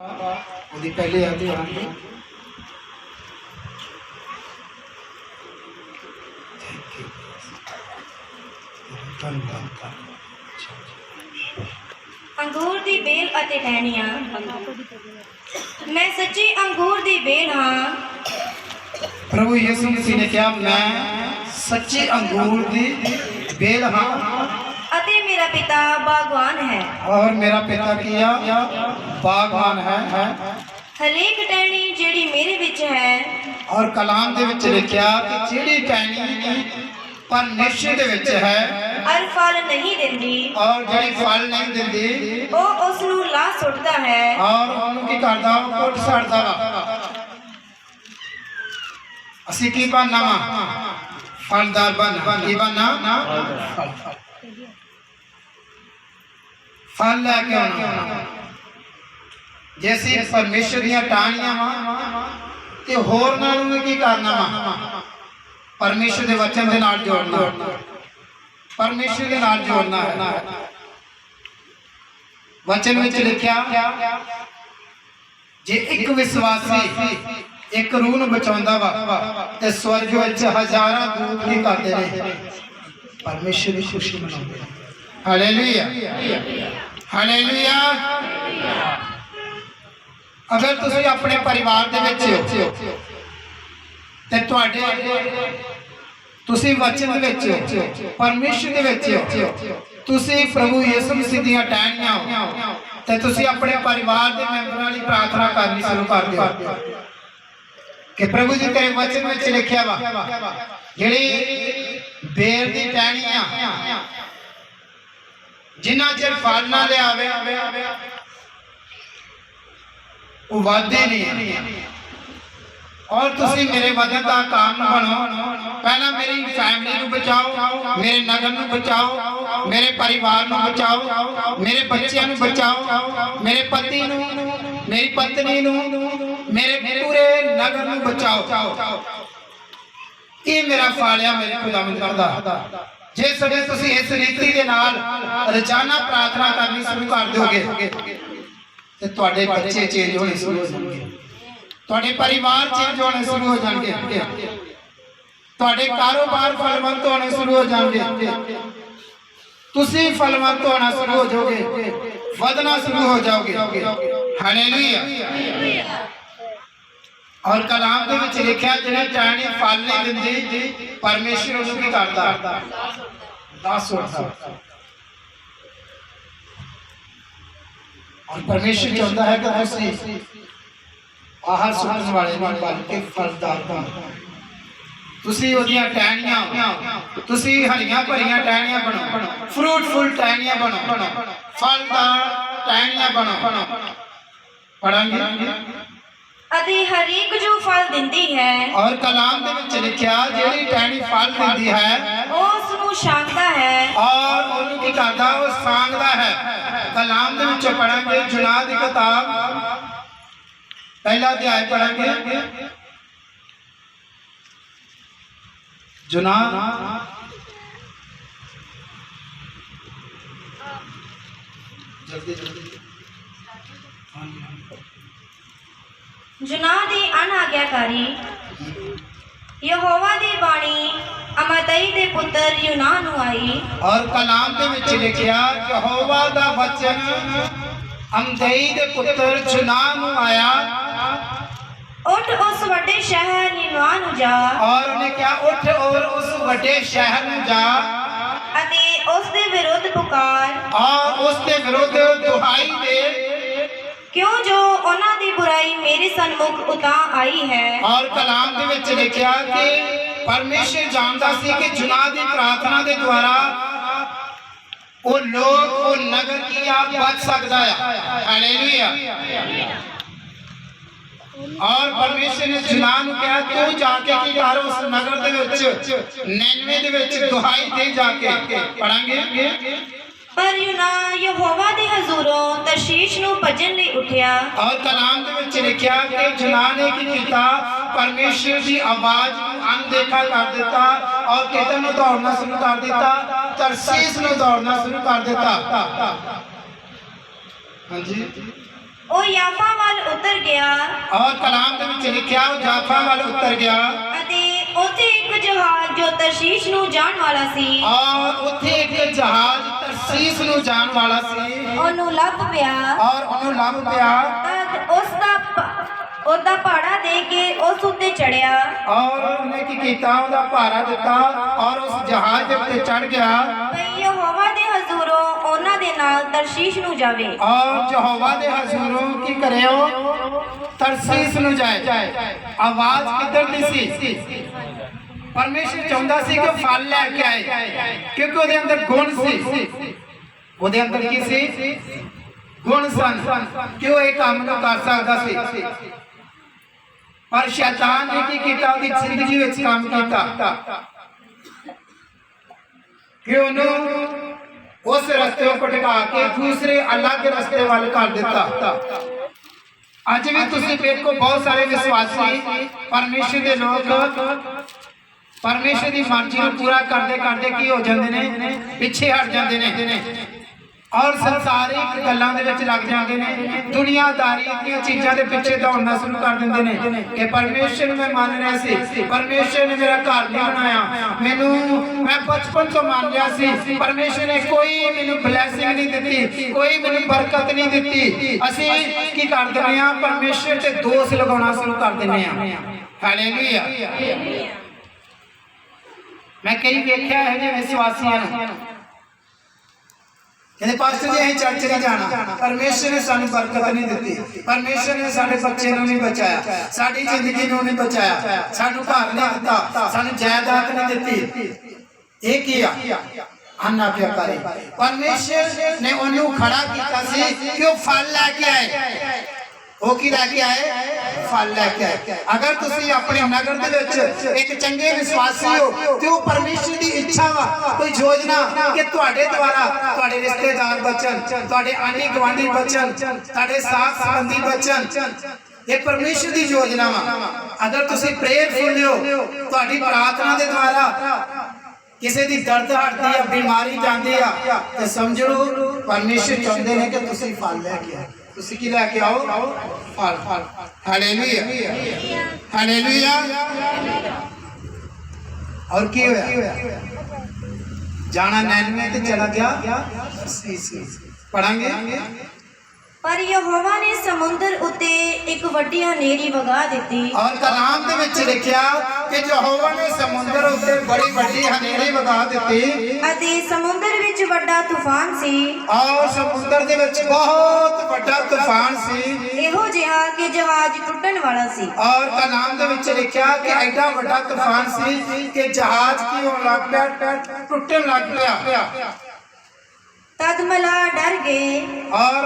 ਉਹਦੀ ਪਹਿਲੇ ਆਦੇ ਆਣਗੇ। अंगूर दी बेल अते टहनियां। मैं सच्ची अंगूर दी बेल हाँ। प्रभु यीशु मसीह ने कहा मैं सच्ची अंगूर दी बेल हाँ अते मेरा पिता बागवान है। और मेरा पिता किया बागवान है। हरेक टहनी जिहड़ी मेरे विच है और कलाम दे विच लिखिया कि जिहड़ी टहनी परमेश्वर दे विच है और फल नहीं दिंदी और जिहड़ी फल नहीं दिंदी वो उस नूं ला सुट्टदा है और ਉਹਨੂੰ ਕੀ ਕਰਦਾ ਉਹ ਕੁੱਟ ਛੱਡਦਾ ਵਾ। ਅਸੀਂ ਕੀ ਬਣਨਾ ਵਾ ਫਲਦਾਰ ਬਣਨਾ। ਕੀ ਬਣਨਾ फल लैके आना। जैसे परमेश्वर दी टाहनियां वा ते होरनां नूं भी की करना वा परमेश्वर दे वचन दे नाल जोड़ना। परमेश्वर दे नाल जोड़ना है। वचन विच लिखिया जे एक विश्वासी एक रूह नूं बचाउंदा वा ते स्वर्ग विच हज़ारां दूत की करदे ने परमेश्वर दी खुशी मनाउंदे ने। Hallelujah hallelujah. अगर तुसी अपने परिवार दे विच हो ते तुहाडे तुसी वचन दे विच हो परमेश्वर दे विच हो तुसी प्रभु यीशु मसीह दी टहनियां हो ते तुसी अपने परिवार दे मैंबरां लई प्रार्थना करनी शुरू कर दिओ कि प्रभु जी तेरे वचन विच लिखिया वा जिहड़ी बेल दी टहनियां जिन्ना चिर फल ना लियावे वो वादे नहीं। और तुसी मेरे वदन का कारण बनो। पहला मेरी फैमिली को बचाओ, मेरे नगर को बचाओ, मेरे परिवार को बचाओ, मेरे बच्चों को बचाओ, मेरे पति को, मेरी पत्नी को, मेरे पूरे नगर को बचाओ। ये मेरा फल है मेरे खुदावंद दा। जे सजे तुसी इस रीति के नाल रोजाना प्रार्थना करनी शुरू कर दोगे ते तुहाडे बच्चे चेंज होने शुरू हो जाएंगे, तुहाडे परिवार चेंज होने शुरू हो जाएंगे, तुहाडे कारोबार फलवंत होने शुरू हो जाएंगे, तुसी फलवंत होना शुरू हो जाओगे, वधना शुरू हो जाओगे। हालेलुया। और कलाम दे विच लिखिया जिहड़ी टहनी फल नहीं दिंदी परमेश्वर उहनूं की करदा दास सुट्टदा। और परमेश्वर चाहुंदा है कि तुसीं आहार सुट्टण वाले नहीं बल्कि फलदार बनो। तुसीं ओहदियां टहनियां तुसीं हरियां भरियां टहनियां बनो, फ्रूटफुल टहनियां बनो, फलदार टहनियां बनो। पढ़ांगे अति हरेक जो फल दिंदी है और कलाम दे विच लिखिया जेड़ी टहनी फल दिंदी है उस नूं छांगदा है और ओनू की करदा वो सांगदा है। कलाम दे विच पढ़ांगे जुनाह दी किताब पहला अध्याय पढ़ांगे जुनाह जल्दी जल्दी जुनाह दी अनाज्ञाकारी यहोवा दी बाणी अमतई दे पुत्र यूनाह नूं आई। और कलाम दे विच लिखिया यहोवा दा वचन अमतई दे पुत्र यूनाह नूं आया। उठ उस वड्डे शहर निनवा नूं जा और उन्हें क्या उठ और उस वड्डे शहर नूं जा अते उस दे विरुद्ध पुकार और उस दे विरुद्ध दुहाई दे क्यों जो उन्हां दी बुराई मेरे सन्मुख उतां आई है। और कलाम दे विच लिखिया कि परमेश्वर जानता सी कि जुनाह दी प्रार्थना दे द्वारा वो लोग वो नगर की आप बच सकता है। हालेलुया। और परमेश्वर ने जुनाह नूं कहा तू जाके की कर उस नगर दे विच नैनवे दे विच दुहाई दे जाके। पढ़ांगे पर यूनाह यहोवा दे हजूरों तर्शीश नूं भजन लई उठिया। और कलाम दे विच लिखिया कि जुनाह ने की कीता परमेश्वर की आवाज अनदेखा कर दिता और किधर नूं दौड़ना शुरू कर दिता तरसीस नूं दौड़ना शुरू कर दिता। हां जी ओ याफा वाल ਉਤਰ ਗਿਆ ਔਰ ਕਲਾਮ ਦੇ ਵਿੱਚ ਲਿਖਿਆ ਉਹ ਜਾਫਾ ਵੱਲ ਉਤਰ ਗਿਆ ਅਤੇ ਉੱਥੇ ਇੱਕ ਜਹਾਜ਼ ਜੋ ਤਰਸ਼ੀਸ਼ ਨੂੰ ਜਾਣ ਵਾਲਾ ਸੀ ਔਰ ਉੱਥੇ ਇੱਕ ਜਹਾਜ਼ ਤਰਸੀਸ ਨੂੰ ਜਾਣ ਵਾਲਾ ਸੀ ਉਹਨੂੰ ਲੱਭ ਪਿਆ ਔਰ ਉਹਨੂੰ ਲੱਭ ਪਿਆ ਤਦ ਉਹਦਾ ਭਾੜਾ ਦੇ ਕੇ ਉਸ ਉੱਤੇ ਚੜਿਆ ਔਰ ਉਹਨੇ ਕੀ ਕੀਤਾ ਉਹਦਾ ਭਾਰਾ ਦਿੱਤਾ ਔਰ ਉਸ ਜਹਾਜ਼ ਦੇ ਉੱਤੇ ਚੜ ਗਿਆ ਭਈ ਯਹੋਵਾ ਦੇ ਹਜ਼ੂਰੋਂ ਉਹਨਾਂ ਦੇ ਨਾਲ ਤਰਸ਼ੀਸ਼ ਨੂੰ ਜਾਵੇ ਔਰ ਯਹੋਵਾ ਦੇ ਹਜ਼ੂਰੋਂ ਕੀ ਕਰਿਓ ਤਰਸੀਸ ਨੂੰ ਜਾਏ ਆਵਾਜ਼ ਕਿੱਧਰ ਦੀ ਸੀ ਪਰਮੇਸ਼ਰ ਚਾਹੁੰਦਾ ਸੀ ਕਿ ਫਲ ਲੈ ਕੇ ਆਏ ਕਿਉਂਕਿ ਉਹਦੇ ਅੰਦਰ ਗੁਣ ਸੀ ਉਹਦੇ ਅੰਦਰ ਕੀ ਸੀ ਗੁਣ ਸਨ ਕਿ ਉਹ ਇਹ ਕੰਮ ਨੂੰ ਕਰ ਸਕਦਾ ਸੀ ਪਰ ਸ਼ੈਤਾਨ ਨੇ ਕੀ ਕੀਤਾ ਉਹਦੀ ਜ਼ਿੰਦਗੀ ਵਿੱਚ ਕੰਮ ਕੀਤਾ ਕਿ ਉਹਨੂੰ ਉਸ ਰਸਤੇ ਤੋਂ ਭਟਕਾ ਕੇ ਦੂਸਰੇ ਅਲੱਗ ਰਸਤੇ ਵੱਲ ਕਰ ਦਿੱਤਾ ਅੱਜ ਵੀ ਤੁਸੀਂ ਵੇਖੋ ਬਹੁਤ ਸਾਰੇ ਵਿਸ਼ਵਾਸੀ ਪਰਮੇਸ਼ਰ ਦੇ ਲੋਕ ਪਰਮੇਸ਼ਰ ਦੀ ਮਰਜ਼ੀ ਨੂੰ ਪੂਰਾ ਕਰਦੇ ਕਰਦੇ ਕੀ ਹੋ ਜਾਂਦੇ ਨੇ ਪਿੱਛੇ ਹਟ ਜਾਂਦੇ ਨੇ ਔਰ ਸੰਸਾਰਿਕ ਗੱਲਾਂ ਦੇ ਵਿੱਚ ਲੱਗ ਜਾਂਦੇ ਨੇ ਦੁਨੀਆਦਾਰੀ ਦੀਆਂ ਚੀਜ਼ਾਂ ਦੇ ਪਿੱਛੇ ਦੌੜਨਾ ਸ਼ੁਰੂ ਕਰ ਦਿੰਦੇ ਨੇ ਕਿ ਪਰਮੇਸ਼ਰ ਨੂੰ ਮੈਂ ਮੰਨ ਰਿਹਾ ਸੀ ਪਰਮੇਸ਼ਰ ਨੇ ਮੇਰਾ ਘਰ ਨਹੀਂ ਬਣਾਇਆ ਮੈਂ ਬਚਪਨ ਤੋਂ ਮੰਨ ਲਿਆ ਸੀ ਪਰਮੇਸ਼ਰ ਨੇ ਕੋਈ ਮੈਨੂੰ ਬਲੇਸਿੰਗ ਨਹੀਂ ਦਿੱਤੀ ਕੋਈ ਮੈਨੂੰ ਬਰਕਤ ਨਹੀਂ ਦਿੱਤੀ ਅਸੀਂ ਕੀ ਕਰ ਦਿੰਦੇ ਹਾਂ ਪਰਮੇਸ਼ਰ ਤੇ ਦੋਸ਼ ਲਗਾਉਣਾ ਸ਼ੁਰੂ ਕਰ ਦਿੰਦੇ ਹਾਂ ਹਾਲੇਲੂਇਆ ਮੈਂ ਕਈ ਵੇਖਿਆ ਹੈ ਜਿਹੇ ਵਿਸ਼ਵਾਸੀਆਂ ਨੂੰ ਕਹਿੰਦੇ ਪਾਸਟਰ ਜੀ ਅਸੀਂ ਚਰਚ ਨਹੀਂ ਜਾਣਾ ਪਰਮੇਸ਼ਰ ਨੇ ਸਾਨੂੰ ਬਰਕਤ ਨਹੀਂ ਦਿੱਤੀ ਪਰਮੇਸ਼ਰ ਨੇ ਸਾਡੇ ਬੱਚੇ ਨੂੰ ਨਹੀਂ ਬਚਾਇਆ ਸਾਡੀ ਜ਼ਿੰਦਗੀ ਨੂੰ ਨਹੀਂ ਬਚਾਇਆ ਸਾਨੂੰ ਘਰ ਨਹੀਂ ਦਿੱਤਾ ਸਾਨੂੰ ਜਾਇਦਾਦ ਨਹੀਂ ਦਿੱਤੀ ਇਹ ਕੀ ਆ ਆਨਾ ਪਿਆ ਕਰੇ ਪਰਮੇਸ਼ਰ ਨੇ ਉਹਨੂੰ ਖੜਾ ਕੀਤਾ ਸੀ ਕਿ ਉਹ ਫਲ ਲੈ ਕੇ ਆਏ ਉਹ ਕੀ ਲੈ ਕੇ ਆਏ ਫਲ ਲੈ ਕੇ ਆਏ ਅਗਰ ਤੁਸੀਂ ਆਪਣੇ ਨਗਰ ਦੇ ਵਿੱਚ ਇੱਕ ਚੰਗੇ ਵਿਸ਼ਵਾਸੀ ਹੋ ਤੇ ਉਹ ਪਰਮੇਸ਼ਰ ਦੀ ਇੱਛਾ ਵਾ ਕੋਈ ਯੋਜਨਾ ਕਿ ਤੁਹਾਡੇ ਦੁਆਰਾ ਤੁਹਾਡੇ ਰਿਸ਼ਤੇਦਾਰ ਬਚਨ ਤੁਹਾਡੇ ਆਂਢੀ ਗੁਆਂਢੀ ਬਚਨ ਤੁਹਾਡੇ ਸਾਥ ਸੰਬੰਧੀ ਬਚਨ ਇਹ ਪਰਮੇਸ਼ਰ ਦੀ ਯੋਜਨਾ ਵਾ ਅਗਰ ਤੁਸੀਂ ਪ੍ਰੇਅਰਫੁਲ ਹੋ ਤੁਹਾਡੀ ਪ੍ਰਾਰਥਨਾ ਦੇ ਦੁਆਰਾ ਕਿਸੇ ਦੀ ਦਰਦ ਹਟਦੀ ਆ ਬਿਮਾਰੀ ਜਾਂਦੀ ਆ ਤੇ ਸਮਝ ਲਓ ਪਰਮੇਸ਼ਰ ਚਾਹੁੰਦੇ ਨੇ ਕਿ ਤੁਸੀਂ ਫਲ ਲੈ ਕੇ ਆਓ ਤੁਸੀਂ ਕੀ ਲੈ ਕੇ ਆਓ ਫਲ ਹਾਲੇਲੂਇਆ ਹਾਲੇਲੂਇਆ और की होया जाना 99 ਤੇ ਚਲਾ ਗਿਆ ਪੜਾਂਗੇ ਪਰ ਯਹੋਵਾ ਨੇ ਸਮੁੰਦਰ ਉੱਤੇ ਇੱਕ ਵੱਡੀ ਹਨੇਰੀ ਵਗਾ ਦਿੱਤੀ ਔਰ ਕਲਾਮ ਦੇ ਵਿੱਚ ਲਿਖਿਆ ਕਿ ਯਹੋਵਾ ਨੇ ਸਮੁੰਦਰ ਉੱਤੇ ਬੜੀ ਵੱਡੀ ਹਨੇਰੀ ਵਗਾ ਦਿੱਤੀ ਅਤੇ ਸਮੁੰਦਰ ਵਿੱਚ ਵੱਡਾ ਤੂਫਾਨ ਸੀ ਔਰ ਸਮੁੰਦਰ ਦੇ ਵਿੱਚ ਬਹੁਤ ਵੱਡਾ ਤੂਫਾਨ ਸੀ ਇਹੋ ਜਿਹਾ ਕਿ ਜਹਾਜ਼ ਟੁੱਟਣ ਵਾਲਾ ਸੀ ਔਰ ਕਲਾਮ ਦੇ ਵਿੱਚ ਲਿਖਿਆ ਕਿ ਐਡਾ ਵੱਡਾ ਤੂਫਾਨ ਸੀ ਕਿ ਜਹਾਜ਼ ਕੀ ਹੋਣ ਲੱਗ ਪਿਆ ਟੁੱਟਣ ਲੱਗ ਪਿਆ ਤਦ ਮਲਾਹ ਡਰ ਗਏ और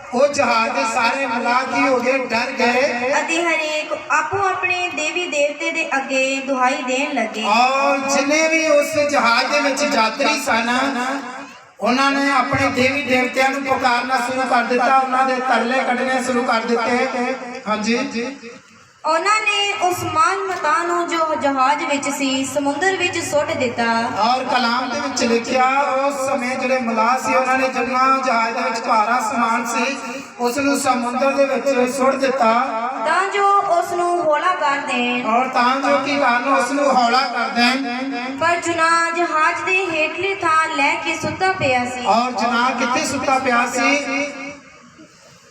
वो जहाज के सारे मलाह हो गए डर गए ਅਤੇ ਹਰੇਕ ਆਪੋ ਆਪਣੇ ਦੇਵੀ ਦੇਵਤੇ ਦੇ ਅੱਗੇ ਦੁਹਾਈ ਦੇਣ ਲੱਗੇ और जिन्हें भी उस जहाज के विच यात्री सन उन्होंने अपने देवी देवतियां नूं पुकारना शुरू कर दिता उन्होंने तरले कढ़ने शुरू कर दिते हाँ जी ਉਹਨਾਂ ਨੇ ਉਸ ਮਾਲ ਮਤਾ ਨੂੰ ਜੋ ਜਹਾਜ਼ ਵਿੱਚ ਸੀ ਸਮੁੰਦਰ ਵਿੱਚ ਸੁੱਟ ਦਿੱਤਾ और कलाम ਦੇ ਵਿੱਚ ਲਿਖਿਆ ਉਸ ਸਮੇਂ ਜਿਹੜੇ ਮਲਾਹ ਸੀ ਉਹਨਾਂ ਨੇ ਜਿੰਨਾ ਜਹਾਜ਼ ਦੇ ਵਿੱਚ ਭਾਰਾ ਸਮਾਨ ਸੀ ਉਸ ਨੂੰ ਸਮੁੰਦਰ ਦੇ ਵਿੱਚ ਸੁੱਟ ਦਿੱਤਾ ਤਾਂ ਜੋ ਉਸ ਨੂੰ ਹੌਲਾ ਕਰ ਦੇਣ और ਤਾਂ ਜੋ ਕੀ ਕਰਨ ਉਸ ਨੂੰ ਹੌਲਾ ਕਰ ਦੇਣ ਪਰ ਜਨਾਹ ਜਹਾਜ਼ ਦੇ ਹੇਠਲੀ ਥਾਂ ਲੈ ਕੇ ਸੁੱਤਾ ਪਿਆ ਸੀ और ਜਨਾਹ ਕਿੱਥੇ ਸੁੱਤਾ ਪਿਆ ਸੀ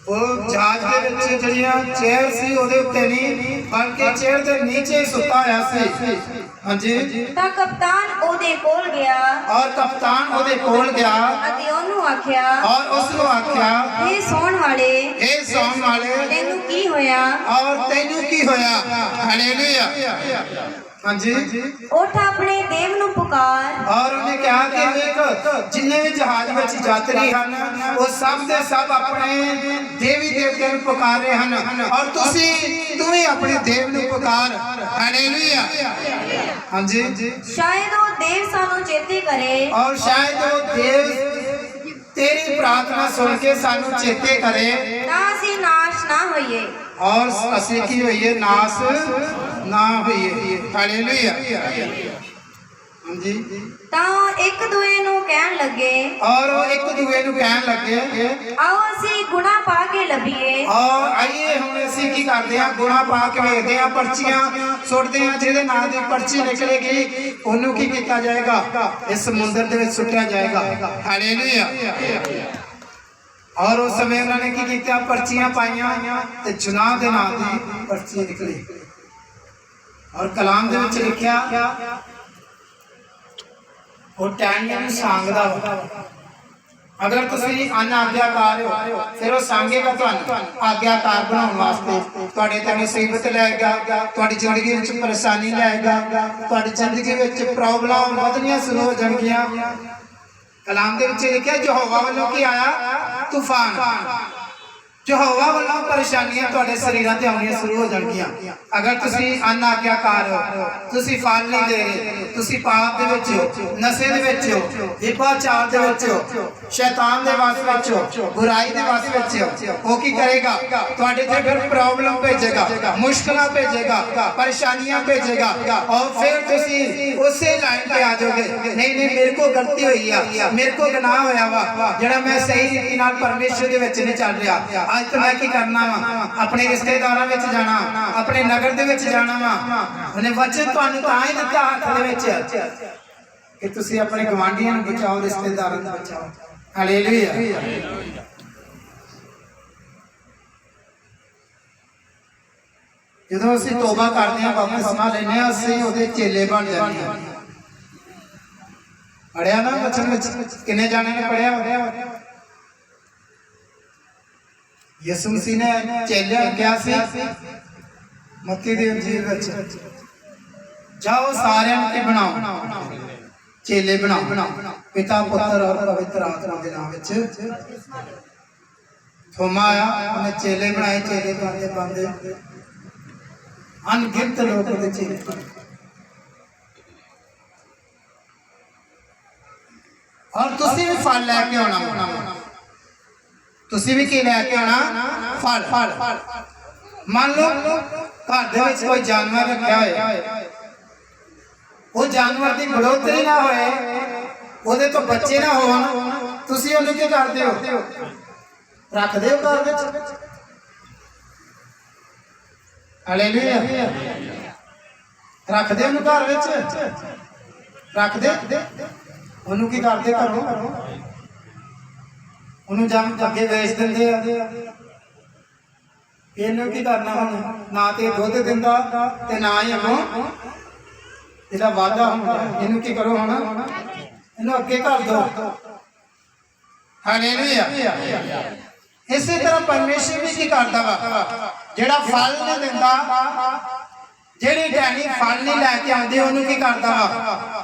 ਉਹ ਜਹਾਜ਼ ਦੇ ਵਿੱਚ ਜਿਹੜੀਆਂ ਚੇਅਰ ਸੀ ਉਹਦੇ ਉੱਤੇ ਨਹੀਂ ਬਲਕਿ ਚੇਅਰ ਦੇ ਨੀਚੇ ਹੀ ਸੁੱਤਾ ਹੋਇਆ ਸੀ ਹਾਂਜੀ ਤਾਂ ਕਪਤਾਨ ਉਹਦੇ ਕੋਲ ਗਿਆ ਔਰ ਕਪਤਾਨ ਉਹਦੇ ਕੋਲ ਗਿਆ ਅਤੇ ਉਹਨੂੰ ਆਖਿਆ ਔਰ ਉਸ ਨੂੰ ਆਖਿਆ ਇਹ ਸੌਣ ਵਾਲੇ ਤੈਨੂੰ ਕੀ ਹੋਇਆ ਔਰ ਤੈਨੂੰ ਕੀ ਹੋਇਆ ਹਾਲੇਲੂਇਆ ਹਾਂਜੀ ਉੱਠ ਆਪਣੇ ਦੇਵ ਨੂੰ ਪੁਕਾਰ और उन्हें कहा कि ਵੇਖ ਜਿੰਨੇ ਵੀ ਜਹਾਜ਼ ਵਿੱਚ ਯਾਤਰੀ ਹਨ ਉਹ ਸਭ ਦੇ ਸਭ ਆਪਣੇ ਦੇਵੀ ਦੇਵਤਿਆਂ ਨੂੰ ਪੁਕਾਰ ਰਹੇ ਹਨ ਔਰ ਤੂੰ ਵੀ ਆਪਣੇ ਦੇਵ ਨੂੰ ਪੁਕਾਰ ਹਾਲੇਲੂਇਆ ਹਾਂਜੀ ਸ਼ਾਇਦ ਉਹ ਦੇਵ ਸਾਨੂੰ ਚੇਤੇ ਕਰੇ और शायद वो देव तेरी प्रार्थना सुन के सानू चेते करे ਤਾਂ ਅਸੀਂ ਨਾਸ਼ ਨਾ ਹੋਈਏ और ਅਸੀਂ ਕੀ ਹੋਈਏ ਨਾਸ ਨਾ ਹੋਈਏ ਹਾਲੇਲੂਇਆ हाँ जी। ਤਾਂ ਇੱਕ ਦੂਏ ਨੂੰ ਕਹਿਣ ਲੱਗੇ और वो एक दूए ਨੂੰ ਕਹਿਣ ਲੱਗੇ ਆਓ ਅਸੀਂ ਗੁਣਾ ਪਾ ਕੇ ਲੱਭੀਏ और आइए हम ਅਸੀਂ ਕੀ ਕਰਦੇ ਆ ਗੁਣਾ ਪਾ ਕੇ ਵੇਖਦੇ ਆ ਪਰਚੀਆਂ ਸੁੱਟਦੇ ਆ ਜਿਹਦੇ ਨਾਂ ਦੀ ਪਰਚੀ ਨਿਕਲੇਗੀ ਉਹਨੂੰ ਕੀ ਕੀਤਾ ਜਾਏਗਾ ਇਸ ਸਮੁੰਦਰ ਦੇ ਵਿੱਚ ਸੁੱਟਿਆ ਜਾਏਗਾ ਹਾਲੇਲੂਇਆ और उस समय उन्होंने की किया पर्चियां पाइया ते चुनाव के नाम की पर्ची निकली और कलाम दे विच लिखिया वो टहनियां नूं सांगदा अगर तुसीं अनाज्ञाकार हो फिर वो सांगेगा तुहानूं आज्ञाकार बनाउण वास्ते तुहाडे ते मुसीबत लएगा तुहाडी जिंदगी विच परेशानी लएगा तुहाडी जिंदगी विच प्रॉब्लम वधणियां शुरू हो जाणगियां कलाम दे विच लिखिया यहोवा वालों की आया तूफान यहोवा वालों परेशानियां तुहाडे शरीरां ते आउणियां शुरू हो जाणगियां अगर तुसीं अनाज्ञाकार हो तुसीं फल नहीं दे रहे तुसीं पाप दे विच हो नशे दे विच हो विभाचार दे विच हो शैतान दे वास विच हो बुराई दे वास विच हो वो की करेगा तुहाडे ते फिर प्रॉब्लम भेजेगा मुश्किलां भेजेगा परेशानियां भेजेगा और फिर तुसीं उसे लाइन पे आ जाओगे नहीं नहीं मेरे को गलती हुई है मेरे को गुनाह होया वा जेड़ा मैं सही रीति नाल परमेश्वर दे विच नहीं चल रहा आज तो मैं की करना वा अपने रिश्तेदारां विच जाना अपने नगर दे विच जाना वा उन्हें वचन तुहानूं तां ही दित्ता हत्थ दे विच कि तुसीं अपने गवांढियां नूं बचाओ रिश्तेदारां नूं बचाओ हालेलुया ਜਦੋਂ ਅਸੀਂ ਤੋਬਾ ਕਰਦੇ ਹਾਂ ਬਪਤਿਸਮਾ ਲੈਂਦੇ ਹਾਂ ਅਸੀਂ ਉਹਦੇ ਚੇਲੇ ਬਣ ਜਾਂਦੇ ਹਾਂ ਪੜਿਆ ਨਾ ਵਚਨ ਵਿੱਚ ਕਿੰਨੇ ਜਾਣੇ ਨੇ ਪੜਿਆ ਯਿਸੂ ਮਸੀਹ ਨੇ ਚੇਲਿਆਂ ਨੂੰ ਕਿਹਾ ਸੀ ਮੱਤੀ ਦੀ ਅੰਜੀਲ ਵਿੱਚ ਜਾਓ ਸਾਰਿਆਂ ਨੂੰ ਕੀ ਬਣਾਓ ਚੇਲੇ ਬਣਾਓ ਪਿਤਾ ਪੁੱਤਰ ਔਰ ਪਵਿੱਤਰ ਆਤਮਾ ਦੇ ਨਾਮ ਵਿੱਚ ਥੋਮਾ ਆਇਆ ਉਹਨੇ ਚੇਲੇ ਬਣਾਏ ਚੇਲੇ ਬਣਦੇ ਬਣਦੇ अनगिनत लोग और तुसी भी फल लैके आना तुसी भी की लैके आना फल मान लो घर दे विच कोई जानवर रखा होए वो जानवर की बढ़ोतरी ना होए ओदे तो बच्चे ना होण तुसी ओनू की करदे हो रखदे हो घर विच हालेलुया रख दे उन्हें घर विच रख दे उन्हें की करते घरों उन्हें जम अगे बेच देंगे इन्हें की करना हम ना तो दुध दिंदा ते ना ही हम इसका वादा होंदा इन्हें की करो हम इन्हें अगे कर दो हालेलुया इसी तरह परमेश्वर भी की करता वा जेड़ा फल नहीं दिंदा जेड़ी टहनी फल नहीं लैके आंदी ओनू की करता वा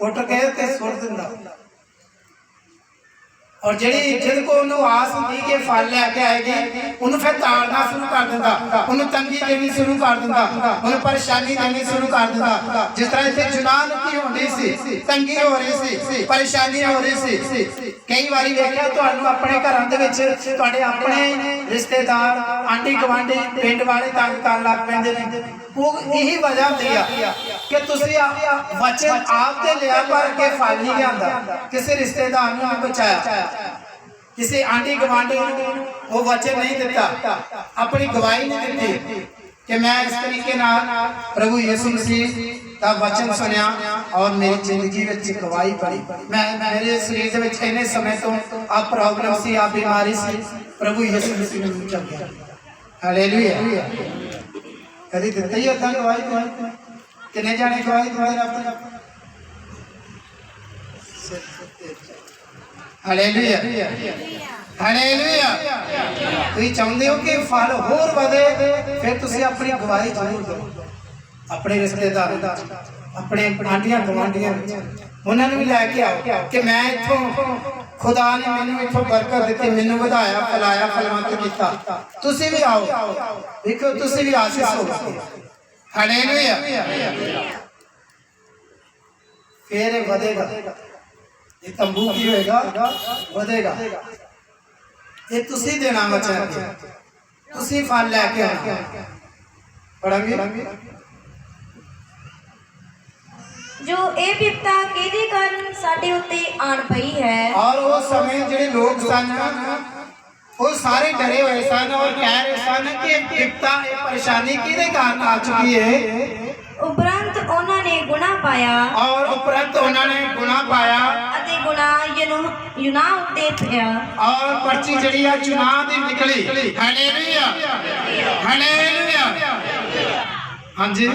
पुट के ते सुट दिंदा और जेड़ी जिनको ओनू आस होंदी कि फल लैके आएगी ओनू फिर ताड़ना शुरू कर दिंदा ओनू तंगी देनी शुरू कर दिंदा ओनू परेशानी देनी शुरू कर दिंदा जिस तरह इत्थे जुनान की होंदी सी तंगी हो रही सी परेशानी हो रही सी कई बारी वेखिया तुहानू अपने घरां दे विच तुहाडे अपने रिश्तेदार आंडी गवांडी पिंड वाले तंग कर लग पैंदे ने वो यही वजह होती है कि तुसी वचन आप ते लिया पर के फल नहीं लियांदा किसी रिश्तेदार नूं नहीं बचाया किसी आंडी गवांडी वो वचन नहीं दिता अपनी गवाही नहीं दी कि मैं इस तरीके नाल प्रभु यीशु मसीह का वचन सुनिया और मेरी जिंदगी में गवाही पड़ी मैं मेरे शरीर के विच इन्ने समय तो आ प्रॉब्लम सी आ बीमारी सी प्रभु यीशु मसीह ने चल गया हालेलुया कभी दिता ही अदा गवाही कितने जाने गवाही तुम्हारे अपने हालेलुया हालेलुया तुसीं चाहुंदे हो कि फल होर वधे फिर तुसीं अपनी गवाही जरूर दो अपने रिश्तेदार अपने आंडियां गवांडियां उन्हां नूं भी लैके आओ कि मैं इत्थों खुदा ने मैनूं इत्थों बरकत दित्ती मैनूं वधाया फलाया फलवंत कीता तुसीं भी आओ देखो तुसीं भी आशीष हो हालेलुया फिर वधेगा ये तंबू की होएगा वधेगा ये तुसी देना वचन तुसी फल लैके आना पढ़ांगे ਜੋ ਇਹ ਵਿਪਤਾ ਕਿਹਦੇ ਕਾਰਨ ਸਾਡੇ ਉੱਤੇ ਆਣ ਪਈ ਹੈ। ਔਰ ਉਸ ਸਮੇਂ ਜਿਹੜੇ ਲੋਕ ਸਨ ਉਹ ਸਾਰੇ ਡਰੇ ਹੋਏ ਸਨ ਔਰ ਕਹਿ ਰਹੇ ਸਨ ਕਿ ਵਿਪਤਾ ਇਹ ਪਰੇਸ਼ਾਨੀ ਕਿਹਦੇ ਕਾਰਨ ਆ ਚੁੱਕੀ ਹੈ। ਉਪਰੰਤ ਉਹਨਾਂ ਨੇ ਗੁਨਾਹ ਪਾਇਆ ਔਰ ਉਪਰੰਤ ਉਹਨਾਂ ਨੇ ਗੁਨਾਹ ਪਾਇਆ ਅਤੇ ਗੁਨਾਹ ਯੂਨਾਹ ਉੱਤੇ ਪਿਆ ਔਰ ਪਰਚੀ ਜਿਹੜੀ ਆ ਚੁਨਾਹ ਦੀ ਨਿਕਲੀ। Hallelujah hallelujah. ਹਾਂਜੀ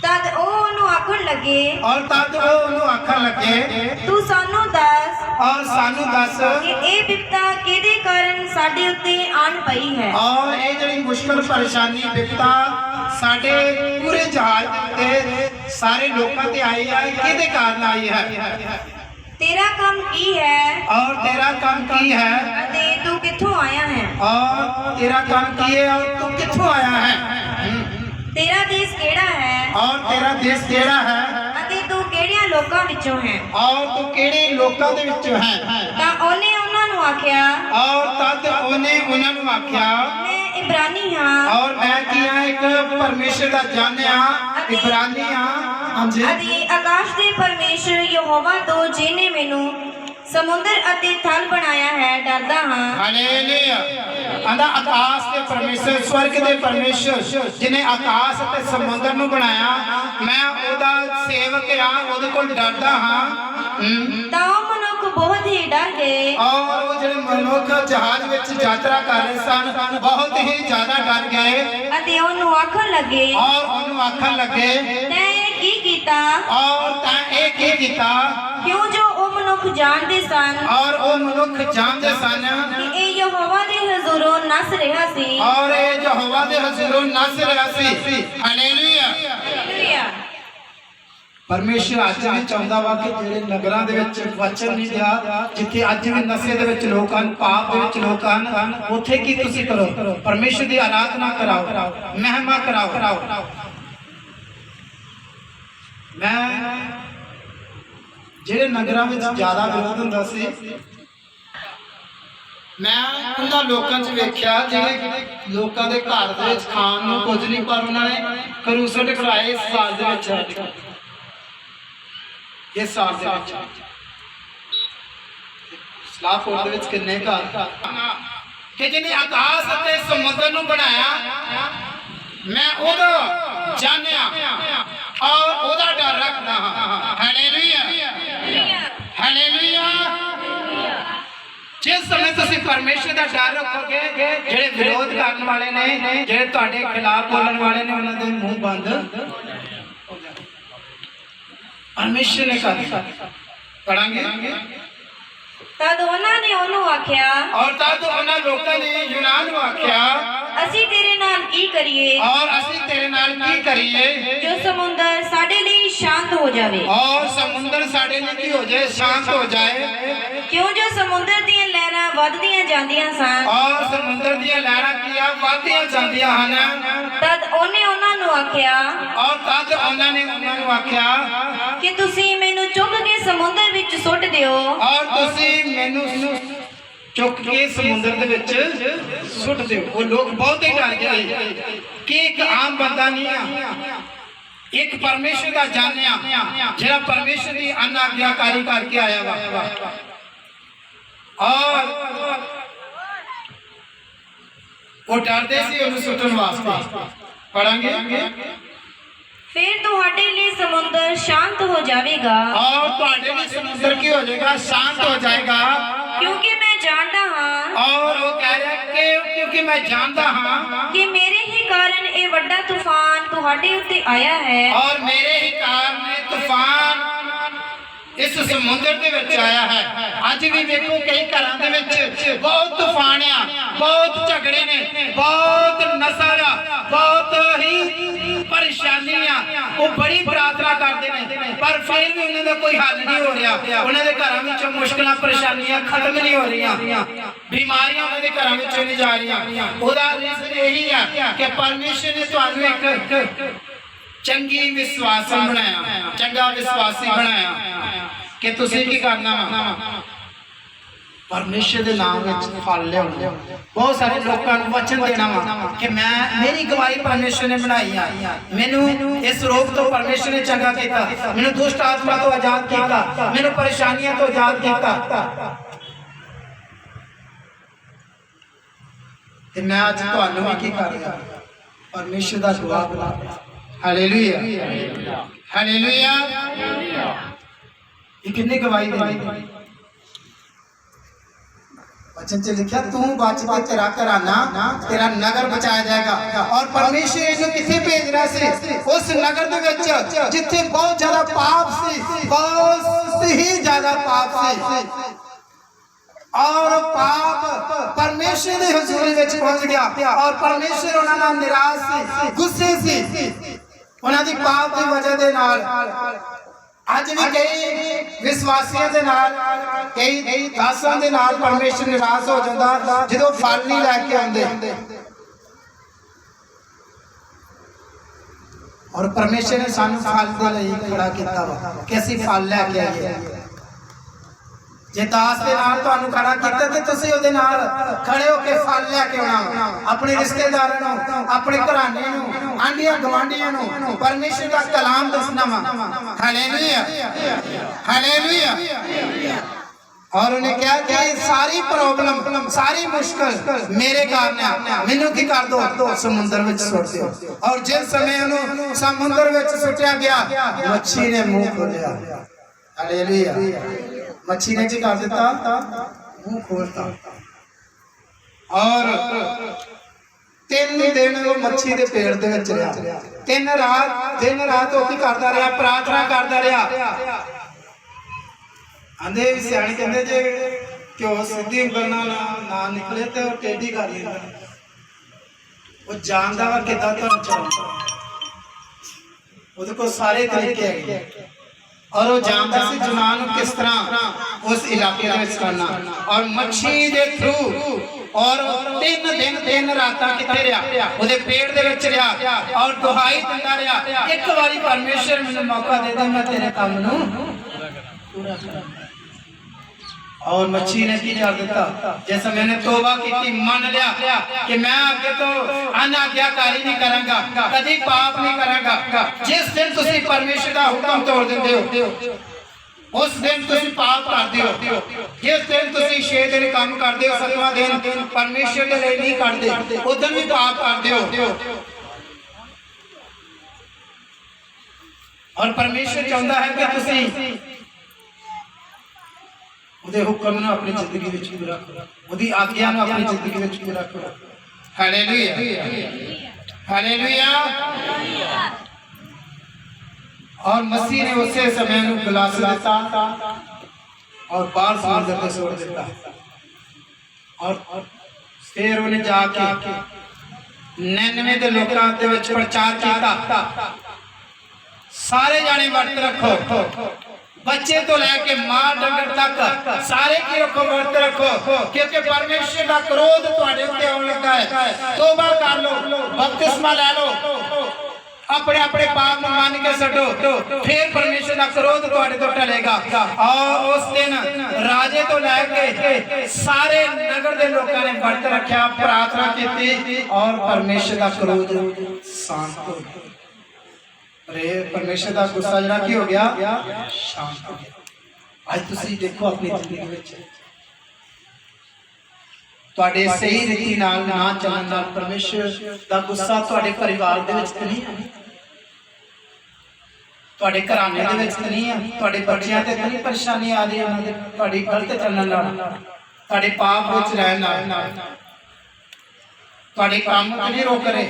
ਤਦ ਉਹ ਉਹਨੂੰ ਆਖਣ ਲੱਗੇ ਔਰ ਤਦ ਉਹ ਉਹਨੂੰ ਆਖਣ ਲੱਗੇ ਤੂੰ ਸਾਨੂੰ ਦੱਸ ਔਰ ਸਾਨੂੰ ਦੱਸ ਕਿ ਇਹ ਵਿਪਤਾ ਕਿਹਦੇ ਕਾਰਨ ਸਾਡੇ ਉੱਤੇ ਆਣ ਪਈ ਹੈ। ਔਰ ਇਹ ਜਿਹੜੀ ਮੁਸ਼ਕਲ ਪਰੇਸ਼ਾਨੀ ਵਿਪਤਾ ਸਾਡੇ ਪੂਰੇ ਜਹਾਜ਼ ਤੇ ਸਾਰੇ ਲੋਕਾਂ ਤੇ ਆਈ ਹੈ, ਕਿਹਦੇ ਕਾਰਨ ਆਈ ਹੈ। ਤੇਰਾ ਕੰਮ ਕੀ ਹੈ ਔਰ ਤੇਰਾ ਕੰਮ ਕੀ ਹੈ ਅਤੇ ਤੂੰ ਕਿੱਥੋਂ ਆਇਆ ਹੈ। ਔਰ ਤੇਰਾ ਕੰਮ ਕੀ ਹੈ ਔਰ ਤੂੰ ਕਿੱਥੋਂ ਆਇਆ ਹੈ। ਤੇਰਾ ਦੇਸ਼ ਕਿਹੜਾ ਹੈ ਔਰ ਤੇਰਾ ਦੇਸ਼ ਕਿਹੜਾ ਹੈ ਅਤੇ ਤੂੰ ਕਿਹੜਿਆਂ ਲੋਕਾਂ ਵਿੱਚੋਂ ਹੈ। ਔਰ ਤੂੰ ਕਿਹੜੇ ਲੋਕਾਂ ਦੇ ਵਿੱਚੋਂ ਹੈ। ਤਾਂ ਉਹਨੇ ਉਹਨਾਂ ਨੂੰ ਆਖਿਆ ਔਰ ਤਦ ਉਹਨੇ ਉਹਨਾਂ ਨੂੰ ਆਖਿਆ ਮੈਂ ਇਬਰਾਨੀ ਹਾਂ ਔਰ ਮੈਂ ਕੀ ਹਾਂ ਇੱਕ ਪਰਮੇਸ਼ਰ ਦਾ ਜਾਣਿਆ ਇਬਰਾਨੀ ਹਾਂ। ਹਾਂਜੀ ਅਤੇ ਆਕਾਸ਼ ਦੇ ਪਰਮੇਸ਼ਰ ਯਹੋਵਾ ਤੋਂ ਜਿਹਨੇ ਮੈਨੂੰ ਸਮੁੰਦਰ ਅਤੇ ਥਲ ਬਣਾਇਆ ਹੈ ਡਰਦਾ ਹਾਂ। ਹਾਲੇਲੂਇਆ। ਆਂਦਾ ਆਕਾਸ਼ ਦੇ ਪਰਮੇਸ਼ਰ ਸਵਰਗ ਦੇ ਪਰਮੇਸ਼ਰ ਜਿਨੇ ਆਕਾਸ਼ ਅਤੇ ਸਮੁੰਦਰ ਨੂੰ ਬਣਾਇਆ ਮੈਂ ਉਹਦਾ ਸੇਵਕ ਆ ਉਹਦੇ ਕੋਲ ਡਰਦਾ ਹਾਂ। ਤਾਂ ਉਹ ਮਨੁੱਖ ਬਹੁਤ ਹੀ ਡਰ ਗਏ ਔਰ ਉਹ ਜਿਹੜੇ ਮਨੁੱਖ ਜਹਾਜ਼ ਵਿੱਚ ਯਾਤਰਾ ਕਰ ਰਹੇ ਸਨ ਬਹੁਤ ਹੀ ਜ਼ਿਆਦਾ ਡਰ ਗਏ ਅਤੇ ਉਹਨੂੰ ਆਖਣ ਲੱਗੇ ਔਰ ਉਹਨੂੰ ਆਖਣ ਲੱਗੇ ਤੈਂ ਇਹ ਕੀ ਕੀਤਾ। ਔਰ ਤਾਂ ਇਹ ਕੀ ਕੀਤਾ। ਕਿਉਂ ਜੋ ਉਹ ਮਨੁੱਖ ਜਾਣਦੇ ਸਨ ਔਰ ਉਹ ਮਨੁੱਖ ਜਾਣਦੇ ਸਨ ਕਿ ਇਹ ਯਹੋਵਾ ਦੇ ਹਜ਼ੂਰੋਂ ਨਸ ਰਿਹਾ ਸੀ। ਔਰ ਇਹ ਯਹੋਵਾ ਦੇ ਹਜ਼ੂਰੋਂ ਨਸ ਰਿਹਾ ਸੀ। ਹਾਲੇਲੂਇਆ। ਹਾਲੇਲੂਇਆ। ਪਰਮੇਸ਼ਰ ਅੱਜ ਵੀ ਚਾਹੁੰਦਾ ਵਾ ਕਿ ਜਿਹੜੇ ਨਗਰਾਂ ਦੇ ਵਿੱਚ ਵਚਨ ਨਹੀਂ ਦਿਆ ਜਿੱਥੇ ਅੱਜ ਵੀ ਨਸ਼ੇ ਦੇ ਵਿੱਚ ਲੋਕ ਹਨ ਪਾਪ ਦੇ ਵਿੱਚ ਲੋਕ ਹਨ ਉੱਥੇ ਕੀ ਤੁਸੀਂ ਕਰੋ ਪਰਮੇਸ਼ਰ ਦੀ ਆਰਾਧਨਾ ਕਰਾਓ ਮਹਿਮਾ ਕਰਾਓ। ਮੈਂ ਜਿਹੜੇ ਨਗਰਾਂ ਵਿੱਚ ਜ਼ਿਆਦਾ ਵਿਰੋਧ ਹੁੰਦਾ ਸੀ ਮੈਂ ਉਹਨਾਂ ਲੋਕਾਂ 'ਚ ਵੇਖਿਆ ਜਿਹੜੇ ਲੋਕਾਂ ਦੇ ਘਰ ਦੇ ਵਿੱਚ ਖਾਣ ਨੂੰ ਕੁਝ ਨਹੀਂ ਪਰ ਉਹਨਾਂ ਨੇ ਕਰੂਸਟ ਕਰਾਏ ਇਸ ਸਾਲ ਦੇ ਵਿੱਚ ਇਸ ਸਾਲ ਦੇ ਵਿੱਚ ਸਲਾਹਪੁਰ ਦੇ ਵਿੱਚ ਕਿੰਨੇ ਘਰ ਕਿ ਜਿਹਨੇ ਆਕਾਸ਼ ਅਤੇ ਸਮੁੰਦਰ ਨੂੰ ਬਣਾਇਆ ਮੈਂ ਉਹਦਾ ਜਾਣਿਆ ਔਰ ਉਹਦਾ ਡਰ ਰੱਖਦਾ ਹਾਂ। Hallelujah hallelujah. ਜਿਸ ਸਮੇਂ ਤੁਸੀਂ ਪਰਮੇਸ਼ਰ ਦਾ ਡਰ ਰੱਖੋਗੇ ਜਿਹੜੇ ਵਿਰੋਧ ਕਰਨ ਵਾਲੇ ਨੇ ਜਿਹੜੇ ਤੁਹਾਡੇ ਖਿਲਾਫ ਬੋਲਣ ਵਾਲੇ ਨੇ ਉਹਨਾਂ ਦੇ ਮੂੰਹ ਬੰਦ ਹੋ ਜਾਣਗੇ। ਪਰਮੇਸ਼ਰ ਨੇ ਕਹਾ ਪੜਾਂਗੇ ਤਦ ਉਹਨਾਂ ਨੇ ਉਹਨੂੰ ਆਖਿਆ ਔਰ ਤਦ ਉਹਨਾਂ ਲੋਕਾਂ ਨੇ ਯੂਨਾਨ ਨੂੰ ਆਖਿਆ ਅਸੀਂ ਤੇਰੇ ਨਾਲ ਕੀ ਕਰੀਏ ਔਰ ਅਸੀਂ ਤੇਰੇ ਨਾਲ ਕੀ ਕਰੀਏ ਜੋ ਸਮੁੰਦਰ ਸਾਡੇ ਲਈ ਸ਼ਾਂਤ ਹੋ ਜਾਵੇ। ਔਰ ਸਮੁੰਦਰ ਸਾਡੇ ਲਈ ਕੀ ਹੋ ਜਾਏ ਸ਼ਾਂਤ ਹੋ ਜਾਏ। ਕਿਉਂ ਜੋ ਸਮੁੰਦਰ ਦੀਆਂ ਲਹਿਰਾਂ ਵੱਧਦੀਆਂ ਜਾਂਦੀਆਂ ਸਨ ਔਰ ਸਮੁੰਦਰ ਦੀਆਂ ਲਹਿਰਾਂ ਕੀ ਆ ਵੱਧਦੀਆਂ ਜਾਂਦੀਆਂ ਹਨ। ਤਦ ਉਹਨੇ ਉਹਨਾਂ ਨੂੰ ਆਖਿਆ ਔਰ ਤਦ ਉਹਨਾਂ ਨੇ ਉਹਨਾਂ ਨੂੰ ਆਖਿਆ ਕਿ ਤੁਸੀਂ ਮੈਨੂੰ ਚੁੱਕ ਕੇ ਸਮੁੰਦਰ ਵਿੱਚ ਸੁੱਟ ਦਿਓ। ਔਰ ਤੁਸੀਂ ਮੈਨੂੰ ਚੁੱਕ ਕੇ ਸਮੁੰਦਰ ਦੇ ਵਿੱਚ ਸੁੱਟ ਦਿਓ। ਉਹ ਲੋਕ ਬਹੁਤ ਹੀ ਡਰ ਗਏ ਕਿ ਇੱਕ ਆਮ ਬੰਦਾ ਨਹੀਂ ਆ ਇੱਕ ਪਰਮੇਸ਼ਰ ਦਾ ਜਾਣਿਆ ਜਿਹੜਾ ਪਰਮੇਸ਼ਰ ਦੀ ਅਨਾਗਿਆਕਾਰੀ ਕਰਕੇ ਆਇਆ ਵਾ ਔਰ ਉਹ ਡਰਦੇ ਸੀ ਉਹਨੂੰ ਸੁੱਟਣ ਵਾਸਤੇ। ਪੜਾਂਗੇ ਫਿਰ ਤੁਹਾਡੇ ਲਈ ਸਮੁੰਦਰ ਸ਼ਾਂਤ ਹੋ ਜਾਵੇਗਾ ਔਰ ਤੁਹਾਡੇ ਲਈ ਸਮੁੰਦਰ ਕੀ ਹੋ ਜਾਏਗਾ ਸ਼ਾਂਤ ਹੋ ਜਾਏਗਾ ਕਿਉਂਕਿ ਮੈਂ ਜਾਣਦਾ ਹਾਂ ਔਰ ਉਹ ਕਹਿ ਰਿਹਾ ਕਿ ਕਿਉਂਕਿ ਮੈਂ ਜਾਣਦਾ ਹਾਂ ਕਿ ਮੇਰੇ ਹੀ ਕਾਰਨ ਇਹ ਵੱਡਾ ਤੂਫਾਨ ਤੁਹਾਡੇ ਉੱਤੇ ਆਇਆ ਹੈ। ਔਰ ਮੇਰੇ ਹੀ ਕਾਰਨ ਇਹ ਤੂਫਾਨ ਇਸ ਸਮੁੰਦਰ ਦੇ ਵਿੱਚ ਆਇਆ ਹੈ। ਅੱਜ ਵੀ ਵੇਖੋ ਕਈ ਘਰਾਂ ਦੇ ਵਿੱਚ ਬਹੁਤ ਤੂਫਾਨ ਆ ਬਹੁਤ ਝਗੜੇ ਨੇ ਬਹੁਤ ਨਸ਼ਾ ਆ ਬਹੁਤ ਹੀ ਪਰੇਸ਼ਾਨੀ ਆ। ਉਹ ਬੜੀ ਪ੍ਰਾਰਥਨਾ ਕਰਦੇ ਨੇ ਪਰ ਫਿਰ ਵੀ ਉਹਨਾਂ ਦਾ ਕੋਈ ਹੱਲ ਨਹੀਂ ਹੋ ਰਿਹਾ। ਉਹਨਾਂ ਦੇ ਘਰਾਂ ਵਿੱਚੋਂ ਮੁਸ਼ਕਲਾਂ ਪਰੇਸ਼ਾਨੀਆਂ ਖਤਮ ਨਹੀਂ ਹੋ ਰਹੀਆਂ ਬਿਮਾਰੀਆਂ ਉਹਨਾਂ ਦੇ ਘਰਾਂ ਵਿੱਚੋਂ ਨਹੀਂ ਜਾ ਰਹੀਆਂ। ਉਹਦਾ ਰੀਜ਼ਨ ਇਹੀ ਆ ਕਿ ਪਰਮੇਸ਼ਰ ਨੇ ਤੁਹਾਨੂੰ ਇੱਕ ਚੰਗੀ ਵਿਸ਼ਵਾਸਨ ਬਣਾਇਆ ਚੰਗਾ ਵਿਸ਼ਵਾਸੀ ਬਣਾਇਆ ਕਿ ਤੁਸੀਂ ਕੀ ਕਰਨਾ ਵਾ परमेश्वर के नाम में फल लिया। बहुत सारे लोगों को वचन देना वा कि मैं मेरी गवाही परमेश्वर ने बनाई है, मैनू इस रोग तो परमेश्वर ने चंगा किया, मैनू दुष्ट आत्मा तो आजाद किया, मैनू परेशानियां तो आजाद किया। मैं आज तुहानू भी की कर रहा परमेश्वर का गवाह बना। Hallelujah hallelujah. ये कितनी गवाही देनी। वचन से लिखा तू बच के तेरा घराना तेरा नगर बचाया जाएगा। और परमेश्वर इन्हें किथे भेज रहा सी? उस नगर दे विच जिथे बहुत ज्यादा पाप सी, बहुत ही ज्यादा पाप सी। और पाप परमेश्वर की हजूरी में पहुंच गया और परमेश्वर उन्हां नाल निराश सी, गुस्से सी उन्हां दी पाप की वजह दे नाल। अज भी कई विश्वासियों के नाल कई दासां दे नाल परमेश्वर निराश हो जाता जो फल नहीं लैके आते। और परमेश्वर ने सानू फल दे लई खड़ा किया कि असीं फल लैके आईए। जे दास दे नाल तुहानू खड़ा कीता ते तुसीं ओहदे नाल खड़े होके फल लैके आउणा। अपने रिश्तेदारां नूं, अपने घराने नूं, आंढियां गवांढियां नूं परमेश्वर दा कलाम दसना वा। Hallelujah hallelujah. और उन्हें क्या कि सारी प्रॉब्लम सारी मुश्किल मेरे कारण है, मैनू की कर दो समुद्र में सुट दो। और जिस समय उन्होंने समुद्र में सुटिया गया मच्छी ने मुंह खोलिया। हालेलुया। मच्छी ने कर दिता मुंह खोलता। और 3 दिन वो मच्छी के पेट दे विच रहा। दिन रात वो की करता रहा, प्रार्थना करता रहा। आंधे सियाणे कहते जे घ्यो सीधी उंगल ना निकले तो टेढ़ी कर लेंदा। वो जानदा वा किदां तो चलदा, उहदे कोल सारे तरीके है। और वो जानता सी जुनान किस तरह उस इलाके में करना। और मच्छी के थ्रू और 3 दिन 3 रात किथे रहा, उहदे पेट दे विच रहा और दुहाई दिंदा रहा। एक बारी परमेश्वर मैनूं मौका दे दे, मैं तेरे काम नूं पूरा करां। और मच्छी ने की कर दिता, जैसे मैंने तौबा की, मान लिया कि मैं आगे तो अनाज्ञाकारी नहीं करांगा, कभी पाप नहीं करांगा। जिस दिन तुसी परमेश्वर का हुक्म तोड़ देंदे हो उस दिन तुसी पाप करदे हो। जिस दिन तुसी 6 दिन काम करदे हो, 7वां दिन परमेश्वर के लिए नहीं करदे, उस दिन भी पाप करदे हो। और परमेश्वर चाहता है कि तुसी उहदे हुक्म नूं अपनी जिंदगी विच पूरा करो, उहदी आज्ञा नूं अपनी जिंदगी विच पूरा करो। Hallelujah hallelujah. और मसीह ने उसे समय नूं गिलास दिता और बाहर समुद्र में छोड़ दिता। और फिर उन्हें जाके 99 दे लोकां दे विच प्रचार किया, सारे जाने वर्त रखो, बच्चे तो लेके मां डंगर तक सारे की रखो, वर्त रखो, क्योंकि परमेश्वर का क्रोध तुम्हारे उत्ते आने लगा है। तौबा कर लो, बपतिस्मा ले लो, अपने अपने पाप मान के सटो, फिर परमेश्वर का क्रोध तुम्हारे तो टलेगा। और उस दिन राजे तो लेके सारे नगर के लोगों ने वर्त रखा, प्रार्थना की और परमेश्वर का क्रोध शांत हो गया। अरे परमेश्वर का गुस्सा जरा की हो गया, शांत हो गया। आज तुसी देखो अपनी जिंदगी में तुहाडे सही रीति नाल ना चलण नाल परमेश्वर का गुस्सा तुहाडे परिवार दे विच ते नहीं है, तुहाडे घराने दे विच ते नहीं है, तुहाडे बच्चियां ते नहीं परेशानी आ रही है तुहाडी गलत चलण नाल, तुहाडे पाप विच रहण नाल, तुहाडे काम नहीं रोक रहे,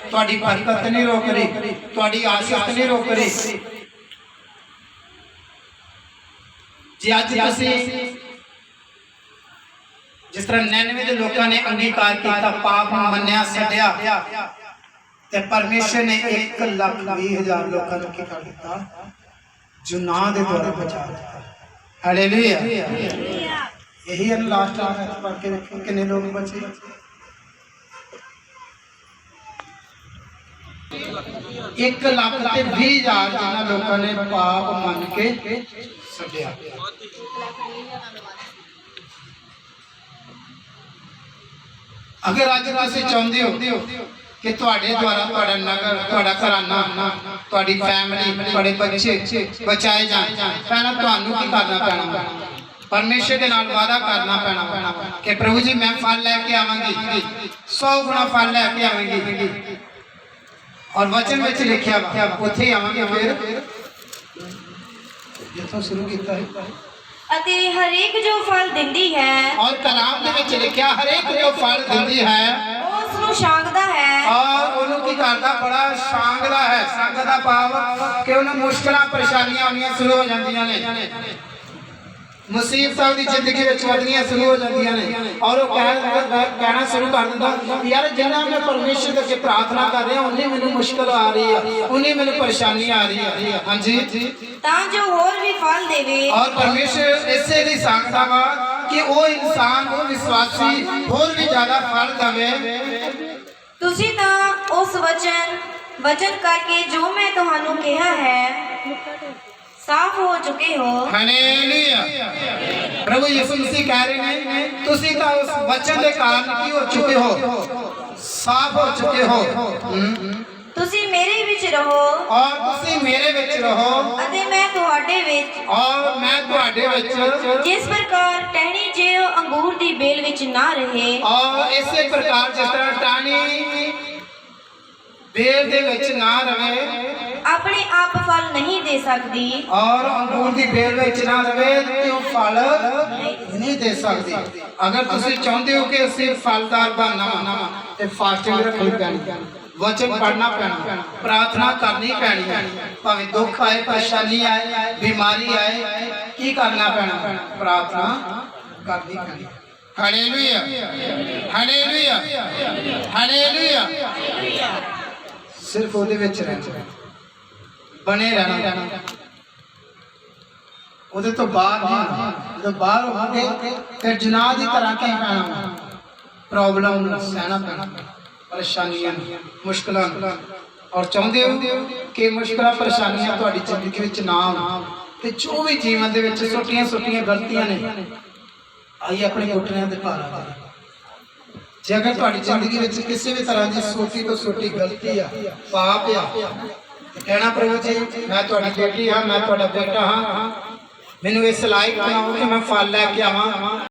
तुहाडी बरकत नहीं रोक रही, तुहाडी आशीष नहीं रोक रही। जे अज तुसी जिस तरह 99 दे लोकां ने अंगीकार किया, पाप मन्निया छड्डिया, ते परमेश्वर ने 1,20,000 लोकां नूं की कर दिता जो नां दे द्वारा बचा दिता। हालेलुया। यही है लास्ट आयत पढ़ के देखो कितने लोग बचे। 1,20,000 जिन्हां लोकां ने पाप मन के छड्डिया। ਅਗਰ ਅੱਜ ਤੁਸੀਂ ਚਾਹੁੰਦੇ ਹੋ ਕਿ ਤੁਹਾਡੇ ਦੁਆਰਾ ਤੁਹਾਡਾ ਨਗਰ, ਤੁਹਾਡਾ ਘਰਾਨਾ, ਤੁਹਾਡੀ ਫੈਮਿਲੀ, ਤੁਹਾਡੇ ਬੱਚੇ ਬਚਾਏ ਜਾਣ, ਪਹਿਲਾਂ ਤੁਹਾਨੂੰ ਕੀ ਕਰਨਾ ਪੈਣਾ? ਪਰਮੇਸ਼ਰ ਦੇ ਨਾਲ ਵਾਅਦਾ ਕਰਨਾ ਪੈਣਾ ਕਿ ਪ੍ਰਭੂ ਜੀ ਮੈਂ ਫਲ ਲੈ ਕੇ ਆਵਾਂਗੀ, 100 ਗੁਣਾ ਫਲ ਲੈ ਕੇ ਆਵਾਂਗੀ। ਔਰ ਵਚਨ ਵਿੱਚ ਲਿਖਿਆ ਵਾ ਉੱਥੇ ਆਵਾਂਗੇ। ਫਿਰ ਜਿੱਥੋਂ ਸ਼ੁਰੂ ਕੀਤਾ ਹੈ, ਅਤੇ ਹਰੇਕ ਜੋ ਫਲ ਦਿੰਦੀ ਹੈ, ਔਰ ਕਲਾਮ ਦੇ ਵਿੱਚ ਲਿਖਿਆ ਹਰੇਕ ਜੋ ਫਲ ਦਿੰਦੀ ਹੈ ਉਹ ਉਸ ਨੂੰ ਛਾਂਗਦਾ ਹੈ। ਔਰ ਉਹਨੂੰ ਕੀ ਕਰਦਾ? ਬੜਾ ਛਾਂਗਦਾ ਹੈ। ਸੰਗ ਦਾ ਭਾਵ ਕਿ ਉਹਨੂੰ ਮੁਸ਼ਕਲਾਂ ਪਰੇਸ਼ਾਨੀਆਂ ਆਉਣੀਆਂ ਸ਼ੁਰੂ ਹੋ ਜਾਂਦੀਆਂ ਨੇ, ਮੁਸੀਬਤਾਂ ਦੀ ਜ਼ਿੰਦਗੀ ਵਿੱਚ ਵਧਣੀਆਂ ਸ਼ੁਰੂ ਹੋ ਜਾਂਦੀਆਂ ਨੇ, ਔਰ ਉਹ ਕਹਿਣਾ ਸ਼ੁਰੂ ਕਰ ਦਿੰਦਾ ਯਾਰ ਜਿੰਨਾ ਮੈਂ ਪਰਮੇਸ਼ਰ ਦੇ ਅੱਗੇ ਪ੍ਰਾਰਥਨਾ ਕਰ ਰਿਹਾ ਉਨੀ ਮੈਨੂੰ ਮੁਸ਼ਕਲ ਆ ਰਹੀ ਹੈ, ਉਨੀ ਮੈਨੂੰ ਪਰੇਸ਼ਾਨੀ ਆ ਰਹੀ ਹੈ। ਹਾਂਜੀ, ਤਾਂ ਜੋ ਹੋਰ ਵੀ ਫਲ ਦੇਵੇ। ਔਰ ਪਰਮੇਸ਼ਰ ਇਸੇ ਲਈ ਸੰਗਦਾ ਵਾ ਕਿ ਉਹ ਇਨਸਾਨ, ਉਹ ਵਿਸ਼ਵਾਸੀ ਹੋਰ ਵੀ ਜ਼ਿਆਦਾ ਫਲ ਦੇਵੇ। ਤੁਸੀਂ ਤਾਂ ਉਸ ਵਚਨ ਕਰਕੇ ਜੋ ਮੈਂ ਤੁਹਾਨੂੰ ਕਿਹਾ ਹੈ ਸਾਫ਼ ਹੋ ਚੁੱਕੇ ਹੋ। ਹਾਲੇਲੂਇਆ। ਪ੍ਰਭੂ ਯਿਸੂ ਮਸੀਹ ਕਹਿ ਰਹੇ ਨੇ ਤੁਸੀਂ ਤਾਂ ਉਸ ਵਚਨ ਦੇ ਕਾਰਨ ਕੀ ਹੋ ਚੁੱਕੇ ਹੋ? ਸਾਫ਼ ਹੋ ਚੁੱਕੇ ਹੋ। ਤੁਸੀਂ ਮੇਰੇ ਵਿੱਚ ਰਹੋ ਔਰ ਤੁਸੀਂ ਮੇਰੇ ਵਿੱਚ ਰਹੋ ਅਤੇ ਮੈਂ ਤੁਹਾਡੇ ਵਿੱਚ। ਔਰ ਮੈਂ ਤੁਹਾਡੇ ਵਿੱਚ। ਜਿਸ ਪ੍ਰਕਾਰ ਟਹਿਣੀ ਜੇ ਅੰਗੂਰ ਦੀ ਬੇਲ ਵਿੱਚ ਨਾ ਰਹੇ, ਔਰ ਇਸੇ ਪ੍ਰਕਾਰ ਜਿਸ ਤਰ੍ਹਾਂ ਟਾਹਣੀ ਬੇਲ ਦੇ ਵਿੱਚ ਨਾ ਰਵੇ, ਆਪਣੇ ਆਪ ਫਲ ਨਹੀਂ ਦੇ ਸਕਦੀ, ਔਰ ਅੰਗੂਰ ਦੀ ਬੇਲ ਵਿੱਚ ਨਾ ਰਵੇ ਤੇ ਉਹ ਫਲ ਨਹੀਂ ਦੇ ਸਕਦੀ। ਅਗਰ ਤੁਸੀਂ ਚਾਹੁੰਦੇ ਹੋ ਕਿ ਅਸੀਂ ਫਲਦਾਰ ਬਣਨਾ ਤੇ ਫਾਸਟਿੰਗ ਰੱਖਣੀ ਪੈਣੀ, ਵਚਨ ਪੜ੍ਹਨਾ ਪੈਣਾ, ਪ੍ਰਾਰਥਨਾ ਕਰਨੀ ਪੈਣੀ, ਭਾਵੇਂ ਦੁੱਖ ਆਏ, ਪਰੇਸ਼ਾਨੀ ਆਏ, ਬਿਮਾਰੀ ਆਏ, ਕੀ ਕਰਨਾ ਪੈਣਾ? ਪ੍ਰਾਰਥਨਾ ਕਰਨੀ ਪੈਣੀ। Hallelujah, hallelujah, hallelujah. ਸਿਰਫ ਉਹਦੇ ਵਿੱਚ ਰਹਿਣਾ, ਬਣੇ ਰਹਿਣਾ, ਉਹਦੇ ਤੋਂ ਬਾਹਰ ਨਹੀਂ। ਜਦੋਂ ਬਾਹਰ ਹੋਗੇ ਫਿਰ ਜਨਾਹ ਦੀ ਤਰ੍ਹਾਂ ਕੀ ਪੈਣਾ? ਪ੍ਰੋਬਲਮ ਨੂੰ ਸਹਿਣਾ ਪੈਣਾ, ਪਰੇਸ਼ਾਨੀਆਂ, ਮੁਸ਼ਕਲਾਂ। ਔਰ ਚਾਹੁੰਦੇ ਹੋ ਕਿ ਮੁਸ਼ਕਲਾਂ ਪਰੇਸ਼ਾਨੀਆਂ ਤੁਹਾਡੀ ਜ਼ਿੰਦਗੀ ਵਿੱਚ ਨਾ ਆਉਣ ਤੇ ਜੋ ਵੀ ਜੀਵਨ ਦੇ ਵਿੱਚ ਛੋਟੀਆਂ ਗਲਤੀਆਂ ਨੇ ਆਈ ਆਪਣੇ ਘੁਟਨਿਆਂ ਤੇ ਭਾਰ ਆ। ਜੇ ਅਗਰ ਤੁਹਾਡੀ ਜ਼ਿੰਦਗੀ ਵਿੱਚ ਕਿਸੇ ਵੀ ਤਰ੍ਹਾਂ ਦੀ ਛੋਟੀ ਤੋਂ ਛੋਟੀ ਗਲਤੀ ਆ, ਪਾਪ ਆ, ਕਹਿਣਾ ਪ੍ਰਭੂ ਜੀ ਮੈਂ ਤੁਹਾਡੀ ਬੇਟੀ ਹਾਂ, ਮੈਂ ਤੁਹਾਡਾ ਬੇਟਾ ਹਾਂ, ਮੈਨੂੰ ਇਸ ਲਾਇਕ ਬਣਾਓ ਕਿ ਮੈਂ ਫਲ ਲੈ ਕੇ ਆਵਾਂ।